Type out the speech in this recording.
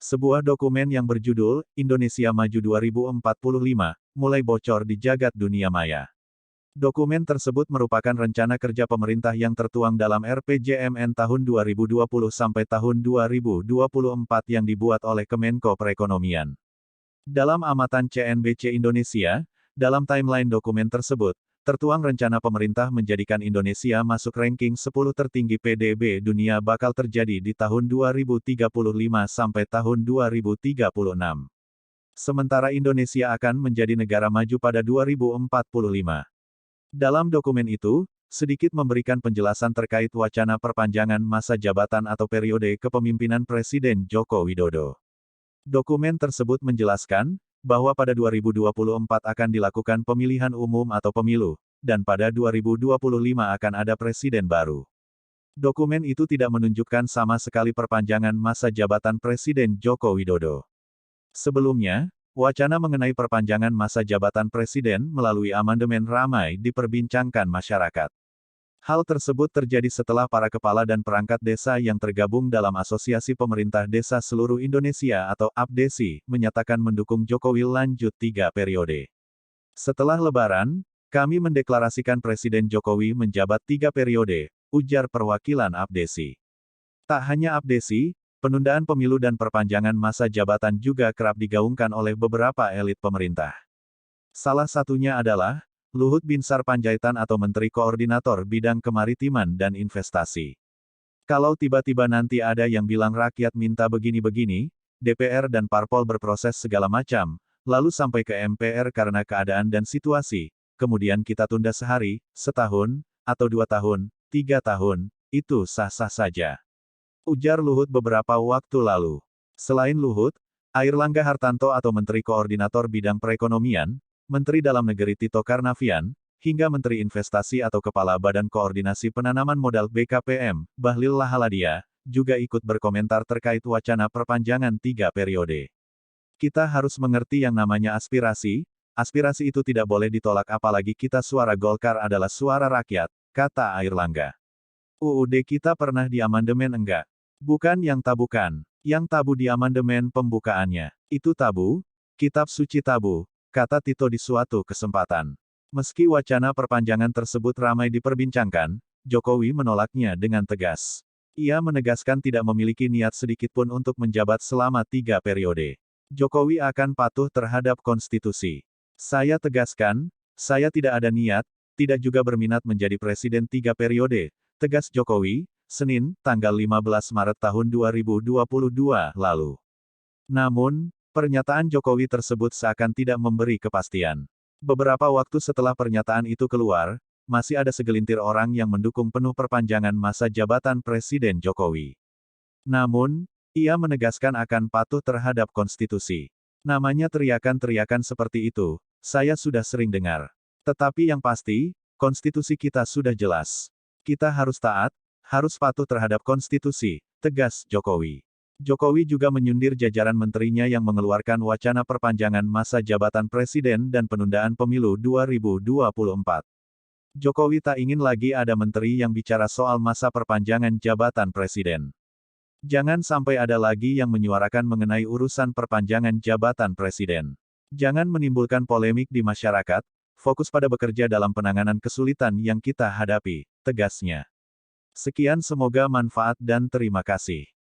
Sebuah dokumen yang berjudul Indonesia Maju 2045 mulai bocor di jagat dunia maya. Dokumen tersebut merupakan rencana kerja pemerintah yang tertuang dalam RPJMN tahun 2020 sampai tahun 2024 yang dibuat oleh Kemenko Perekonomian. Dalam amatan CNBC Indonesia, dalam timeline dokumen tersebut, tertuang rencana pemerintah menjadikan Indonesia masuk ranking 10 tertinggi PDB dunia bakal terjadi di tahun 2035 sampai tahun 2036. Sementara Indonesia akan menjadi negara maju pada 2045. Dalam dokumen itu, sedikit memberikan penjelasan terkait wacana perpanjangan masa jabatan atau periode kepemimpinan Presiden Joko Widodo. Dokumen tersebut menjelaskan, bahwa pada 2024 akan dilakukan pemilihan umum atau pemilu, dan pada 2025 akan ada presiden baru. Dokumen itu tidak menunjukkan sama sekali perpanjangan masa jabatan Presiden Joko Widodo. Sebelumnya, wacana mengenai perpanjangan masa jabatan presiden melalui amandemen ramai diperbincangkan masyarakat. Hal tersebut terjadi setelah para kepala dan perangkat desa yang tergabung dalam Asosiasi Pemerintah Desa Seluruh Indonesia atau APDESI, menyatakan mendukung Jokowi lanjut 3 periode. Setelah Lebaran, kami mendeklarasikan Presiden Jokowi menjabat 3 periode, ujar perwakilan APDESI. Tak hanya APDESI, penundaan pemilu dan perpanjangan masa jabatan juga kerap digaungkan oleh beberapa elit pemerintah. Salah satunya adalah Luhut Binsar Panjaitan atau Menteri Koordinator Bidang Kemaritiman dan Investasi. Kalau tiba-tiba nanti ada yang bilang rakyat minta begini-begini, DPR dan parpol berproses segala macam, lalu sampai ke MPR karena keadaan dan situasi, kemudian kita tunda sehari, setahun, atau 2 tahun, 3 tahun, itu sah-sah saja. Ujar Luhut beberapa waktu lalu. Selain Luhut, Airlangga Hartarto atau Menteri Koordinator Bidang Perekonomian, Menteri Dalam Negeri Tito Karnavian, hingga Menteri Investasi atau Kepala Badan Koordinasi Penanaman Modal BKPM, Bahlil Lahaladia, juga ikut berkomentar terkait wacana perpanjangan 3 periode. Kita harus mengerti yang namanya aspirasi, aspirasi itu tidak boleh ditolak apalagi kita suara Golkar adalah suara rakyat, kata Airlangga. UUD kita pernah di amandemen enggak? Bukan yang tabukan. Yang tabu di amandemen pembukaannya. Itu tabu? Kitab suci tabu, kata Tito di suatu kesempatan. Meski wacana perpanjangan tersebut ramai diperbincangkan, Jokowi menolaknya dengan tegas. Ia menegaskan tidak memiliki niat sedikitpun untuk menjabat selama 3 periode. Jokowi akan patuh terhadap konstitusi. Saya tegaskan, saya tidak ada niat, tidak juga berminat menjadi presiden 3 periode, tegas Jokowi, Senin, tanggal 15 Maret tahun 2022 lalu. Namun, pernyataan Jokowi tersebut seakan tidak memberi kepastian. Beberapa waktu setelah pernyataan itu keluar, masih ada segelintir orang yang mendukung penuh perpanjangan masa jabatan Presiden Jokowi. Namun, ia menegaskan akan patuh terhadap konstitusi. Namanya teriakan-teriakan seperti itu, saya sudah sering dengar. Tetapi yang pasti, konstitusi kita sudah jelas. Kita harus taat, harus patuh terhadap konstitusi, tegas Jokowi. Jokowi juga menyundir jajaran menterinya yang mengeluarkan wacana perpanjangan masa jabatan presiden dan penundaan pemilu 2024. Jokowi tak ingin lagi ada menteri yang bicara soal masa perpanjangan jabatan presiden. Jangan sampai ada lagi yang menyuarakan mengenai urusan perpanjangan jabatan presiden. Jangan menimbulkan polemik di masyarakat, fokus pada bekerja dalam penanganan kesulitan yang kita hadapi, tegasnya. Sekian, semoga manfaat dan terima kasih.